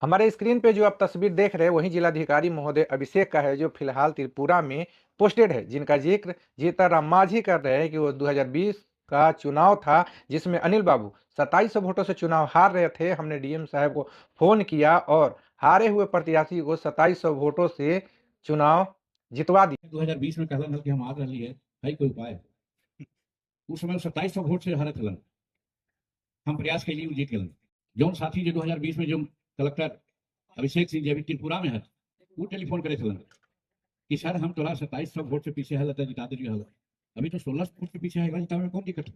हमारे स्क्रीन पे जो आप तस्वीर देख रहे हैं वही जिलाधिकारी महोदय अभिषेक का है, जो फिलहाल त्रिपुरा में पोस्टेड है, जिनका जिक्र जीतन राम मांझी कर रहे हैं कि वो 2020 का चुनाव था जिसमें अनिल बाबू 2700 वोटों से चुनाव हार रहे थे। हमने डीएम साहब को फोन किया और हारे हुए प्रत्याशी को 2700 वोटों से चुनाव जितवा दिया। 2020 में कहलन हल कि हम हार रही है कोई उपाय उस समय 2700 वोट से हारत हलन हम प्रयास के लिए जीत गलन जौन साथी जो 2020 में जो कलेक्टर अभिषेक सिंह जैविक त्रिपुरा में है वो टेलीफोन करे थे कि सर हम तोरा 2700 वोट से पीछे है जिता दे हल अभी तो 16 वोट से पीछे है जिता में कौन दिक्कत है।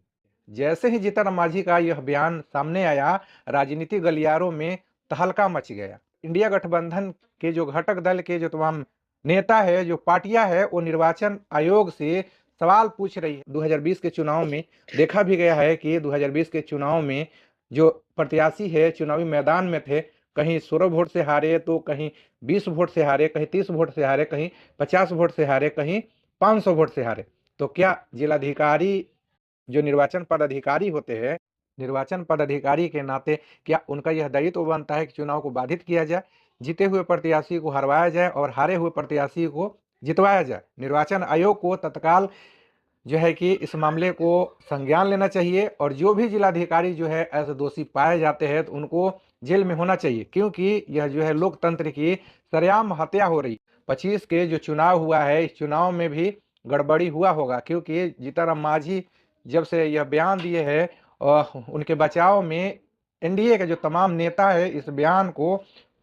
जैसे ही जीतन राम मांझी का यह बयान सामने आया, राजनीतिक गलियारों में तहलका मच गया। इंडिया गठबंधन के जो घटक दल के जो तमाम नेता है, जो पार्टियां है, वो निर्वाचन आयोग से सवाल पूछ रही है। 2020 के चुनाव में देखा भी गया है कि 2020 के चुनाव में जो प्रत्याशी है चुनावी मैदान में थे, कहीं 16 वोट से हारे तो कहीं 20 वोट से हारे, कहीं 30 वोट से हारे, कहीं 50 वोट से हारे, कहीं 500 वोट से हारे। तो क्या जिलाधिकारी जो निर्वाचन पदाधिकारी होते हैं, निर्वाचन पदाधिकारी के नाते क्या उनका यह दायित्व तो बनता है कि चुनाव को बाधित किया जाए, जीते हुए प्रत्याशी को हरवाया जाए और हारे हुए प्रत्याशी को जितवाया जाए। निर्वाचन आयोग को तत्काल जो है कि इस मामले को संज्ञान लेना चाहिए और जो भी जिलाधिकारी जो है ऐसे दोषी पाए जाते हैं तो उनको जेल में होना चाहिए, क्योंकि यह जो है लोकतंत्र की सरेआम हत्या हो रही। 25 के जो चुनाव हुआ है, इस चुनाव में भी गड़बड़ी हुआ होगा, क्योंकि जीतन राम मांझी जब से यह बयान दिए हैं उनके बचाव में एनडीए के जो तमाम नेता है इस बयान को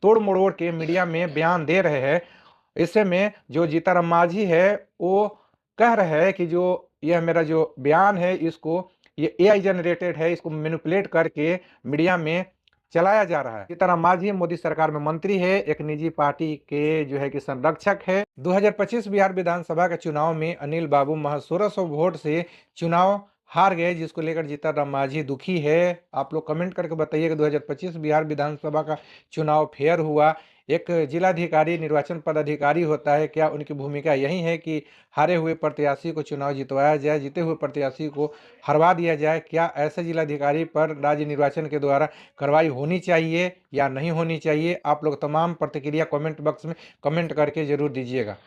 तोड़ मरोड़ के मीडिया में बयान दे रहे हैं। ऐसे में जो जीतन राम मांझी है वो कह रहे हैं कि जो यह मेरा जो बयान है इसको ये एआई जनरेटेड है, इसको मैनिपुलेट करके मीडिया में चलाया जा रहा है। जीतन राम मांझी मोदी सरकार में मंत्री है, एक निजी पार्टी के जो है कि संरक्षक है। 2025 बिहार विधानसभा के चुनाव में अनिल बाबू महज 1600 वोट से चुनाव हार गए, जिसको लेकर जीतन राम मांझी दुखी है। आप लोग कमेंट करके बताइए कि 2025 बिहार विधानसभा का चुनाव फेयर हुआ। एक जिलाधिकारी निर्वाचन पदाधिकारी होता है, क्या उनकी भूमिका यही है कि हारे हुए प्रत्याशी को चुनाव जितवाया जाए, जीते हुए प्रत्याशी को हरवा दिया जाए? क्या ऐसे जिलाधिकारी पर राज्य निर्वाचन के द्वारा कार्रवाई होनी चाहिए या नहीं होनी चाहिए? आप लोग तमाम प्रतिक्रिया कमेंट बॉक्स में कमेंट करके जरूर दीजिएगा।